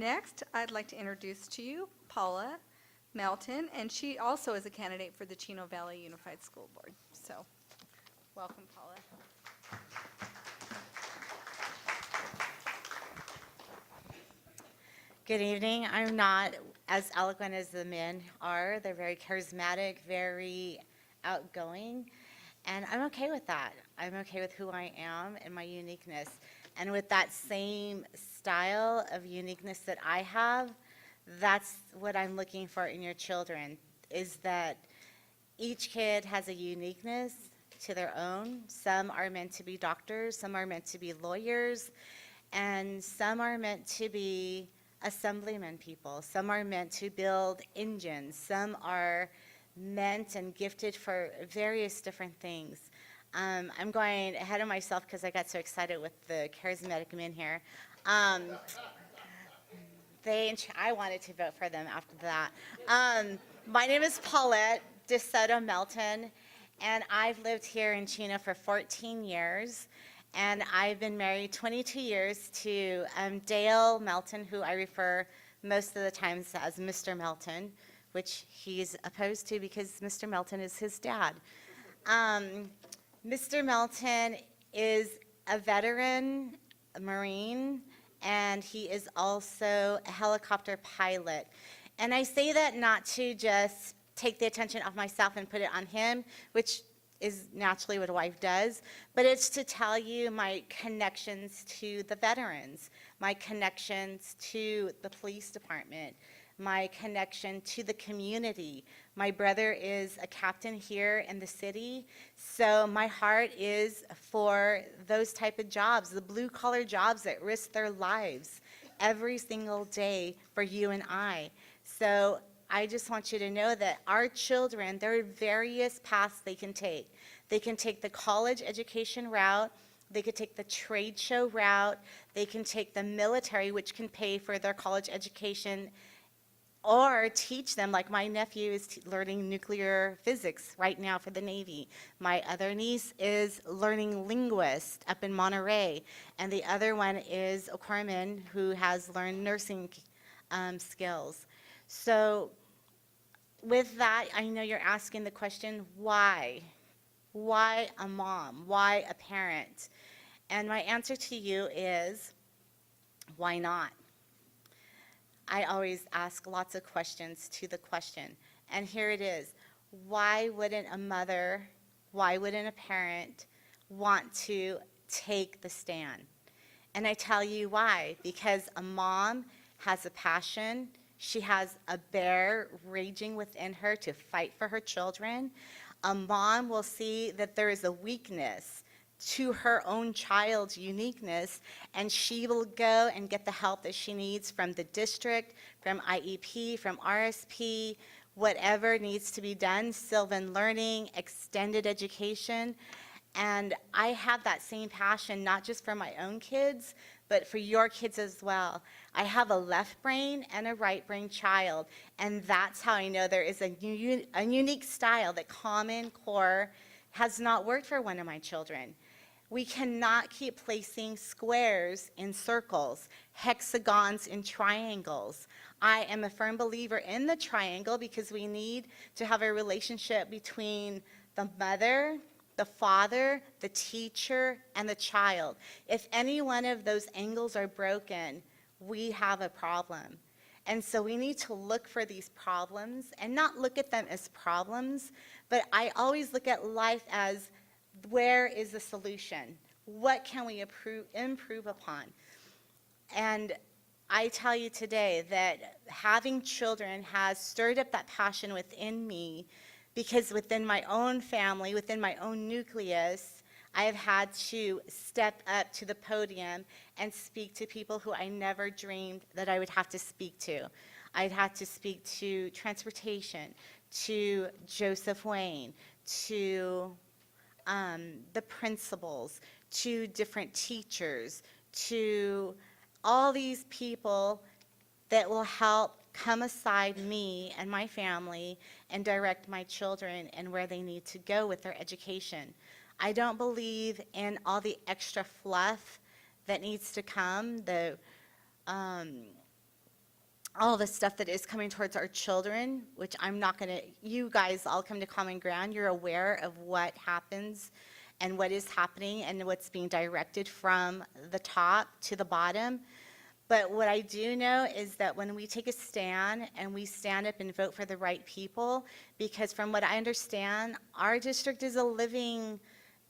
next, I'd like to introduce to you Paula Melton, and she also is a candidate for the Chino Valley Unified School Board. So, welcome, Paula. Good evening. I'm not as eloquent as the men are. They're very charismatic, very outgoing, and I'm okay with that. I'm okay with who I am and my uniqueness. And with that same style of uniqueness that I have, that's what I'm looking for in your children, is that each kid has a uniqueness to their own. Some are meant to be doctors, some are meant to be lawyers, and some are meant to be assemblyman people. Some are meant to build engines. Some are meant and gifted for various different things. I'm going ahead of myself because I got so excited with the charismatic men here. I wanted to vote for them after that. My name is Paulette Melton, and I've lived here in Chino for 14 years. And I've been married 22 years to Dale Melton, who I refer most of the times as Mr. Melton, which he's opposed to because Mr. Melton is his dad. Mr. Melton is a veteran, a Marine, and he is also a helicopter pilot. And I say that not to just take the attention off myself and put it on him, which is naturally what a wife does, but it's to tell you my connections to the veterans, my connections to the police department, my connection to the community. My brother is a captain here in the city, so my heart is for those type of jobs, the blue-collar jobs that risk their lives every single day for you and I. So I just want you to know that our children, there are various paths they can take. They can take the college education route, they could take the trade show route, they can take the military, which can pay for their college education, or teach them, like my nephew is learning nuclear physics right now for the Navy. My other niece is learning linguist up in Monterey, and the other one is a corpsman who has learned nursing skills. So with that, I know you're asking the question, why? Why a mom? Why a parent? And my answer to you is, why not? I always ask lots of questions to the question. And here it is. Why wouldn't a mother, why wouldn't a parent want to take the stand? And I tell you why. Because a mom has a passion. She has a bear raging within her to fight for her children. A mom will see that there is a weakness to her own child's uniqueness, and she will go and get the help that she needs from the district, from IEP, from RSP, whatever needs to be done, Sylvan Learning, extended education. And I have that same passion, not just for my own kids, but for your kids as well. I have a left brain and a right brain child, and that's how I know there is a unique style that Common Core has not worked for one of my children. We cannot keep placing squares in circles, hexagons in triangles. I am a firm believer in the triangle because we need to have a relationship between the mother, the father, the teacher, and the child. If any one of those angles are broken, we have a problem. And so we need to look for these problems and not look at them as problems, but I always look at life as, where is the solution? What can we improve upon? And I tell you today that having children has stirred up that passion within me, because within my own family, within my own nucleus, I have had to step up to the podium and speak to people who I never dreamed that I would have to speak to. I'd have to speak to transportation, to Joseph Wayne, to the principals, to different teachers, to all these people that will help come aside me and my family and direct my children and where they need to go with their education. I don't believe in all the extra fluff that needs to come, the all the stuff that is coming towards our children, which I'm not going to, you guys all come to common ground. You're aware of what happens and what is happening and what's being directed from the top to the bottom. But what I do know is that when we take a stand and we stand up and vote for the right people, because from what I understand, our district is a living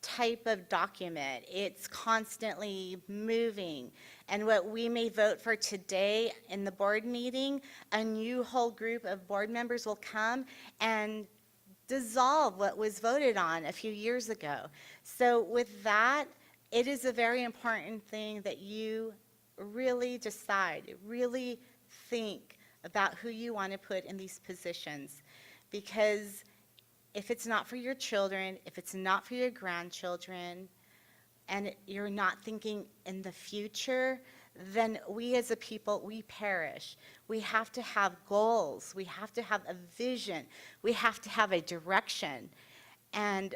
type of document. It's constantly moving. And what we may vote for today in the board meeting, a new whole group of board members will come and dissolve what was voted on a few years ago. So with that, it is a very important thing that you really decide, really think about who you want to put in these positions. Because if it's not for your children, if it's not for your grandchildren, and you're not thinking in the future, then we as a people, we perish. We have to have goals. We have to have a vision. We have to have a direction. And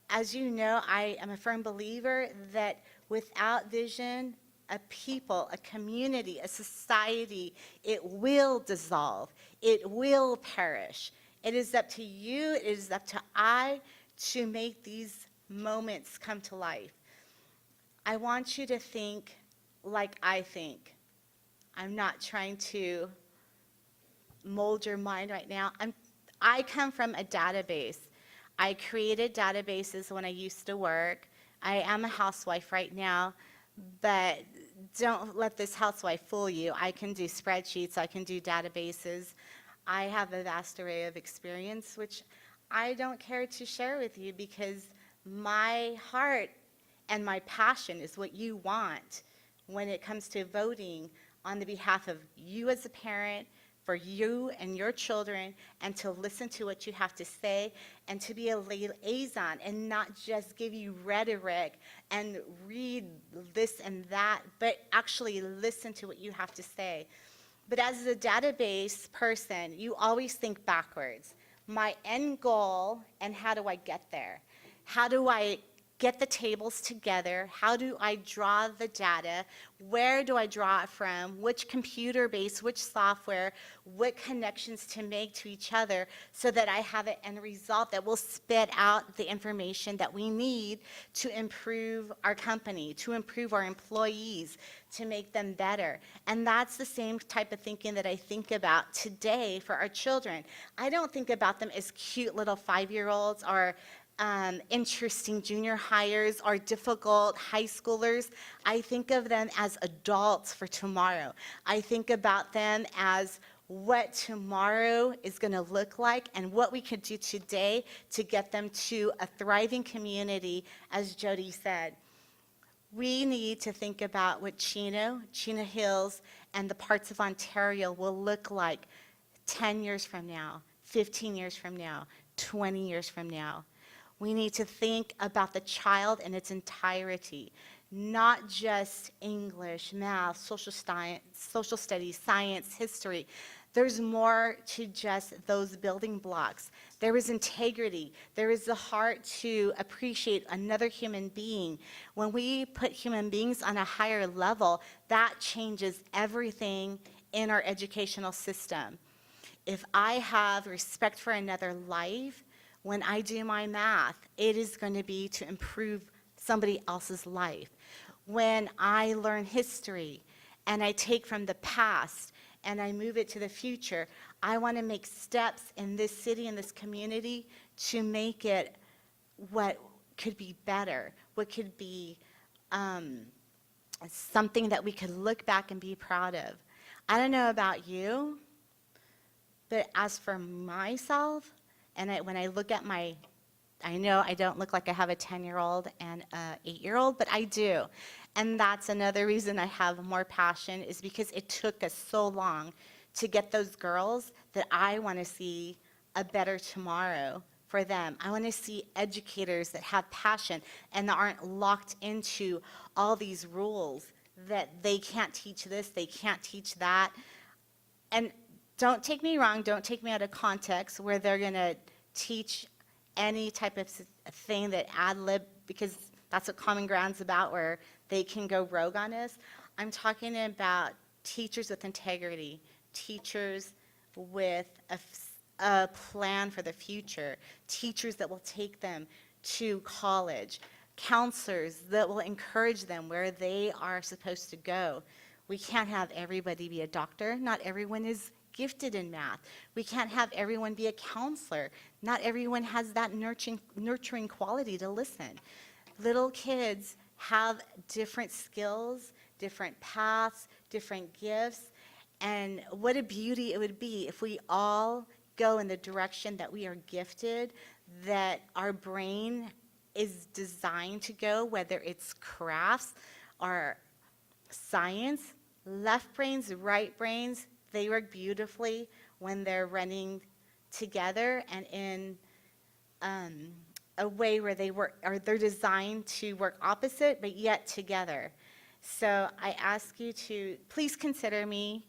as you know, I am a firm believer that without vision, a people, a community, a society, it will dissolve. It will perish. It is up to you, it is up to I to make these moments come to life. I want you to think like I think. I'm not trying to mold your mind right now. I come from a database. I created databases when I used to work. I am a housewife right now, but don't let this housewife fool you. I can do spreadsheets, I can do databases. I have a vast array of experience, which I don't care to share with you because my heart and my passion is what you want when it comes to voting on the behalf of you as a parent, for you and your children, and to listen to what you have to say, and to be a liaison and not just give you rhetoric and read this and that, but actually listen to what you have to say. But as a database person, you always think backwards. My end goal, and how do I get there? How do I get the tables together? How do I draw the data? Where do I draw it from? Which computer base, which software, what connections to make to each other so that I have an end result that will spit out the information that we need to improve our company, to improve our employees, to make them better. And that's the same type of thinking that I think about today for our children. I don't think about them as cute little 5-year-olds or interesting junior hires or difficult high schoolers. I think of them as adults for tomorrow. I think about them as what tomorrow is going to look like and what we could do today to get them to a thriving community, as Jody said. We need to think about what Chino Hills, and the parts of Ontario will look like 10 years from now, 15 years from now, 20 years from now. We need to think about the child in its entirety, not just English, math, social studies, science, history. There's more to just those building blocks. There is integrity. There is the heart to appreciate another human being. When we put human beings on a higher level, that changes everything in our educational system. If I have respect for another life, when I do my math, it is going to be to improve somebody else's life. When I learn history and I take from the past and I move it to the future, I want to make steps in this city and this community to make it what could be better, what could be something that we could look back and be proud of. I don't know about you, but as for myself, and when I look at I know I don't look like I have a 10-year-old and an 8-year-old, but I do. And that's another reason I have more passion, is because it took us so long to get those girls that I want to see a better tomorrow for them. I want to see educators that have passion and that aren't locked into all these rules that they can't teach this, they can't teach that. And don't take me wrong, don't take me out of context where they're going to teach any type of thing that ad-lib, because that's what Common Ground's about, where they can go rogue on us. I'm talking about teachers with integrity, teachers with a plan for the future, teachers that will take them to college, counselors that will encourage them where they are supposed to go. We can't have everybody be a doctor. Not everyone is gifted in math. We can't have everyone be a counselor. Not everyone has that nurturing quality to listen. Little kids have different skills, different paths, different gifts, and what a beauty it would be if we all go in the direction that we are gifted, that our brain is designed to go, whether it's crafts or science. Left brains, right brains, they work beautifully when they're running together and in a way where they work, or they're designed to work opposite, but yet together. So I ask you to please consider me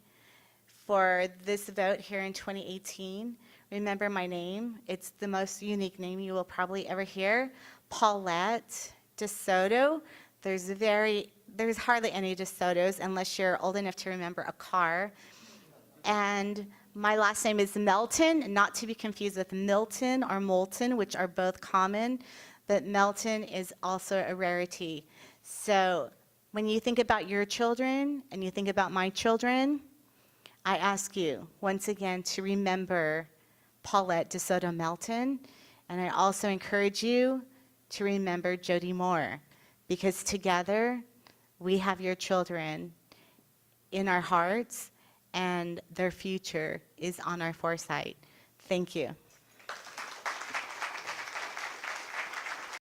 for this vote here in 2018. Remember my name. It's the most unique name you will probably ever hear, Paulette DeSoto. There's hardly any DeSotos unless you're old enough to remember a car. And my last name is Melton, not to be confused with Milton or Moulton, which are both common, but Melton is also a rarity. So when you think about your children and you think about my children, I ask you once again to remember Paulette DeSoto Melton, and I also encourage you to remember Jody Moore, because together we have your children in our hearts, and their future is on our foresight. Thank you.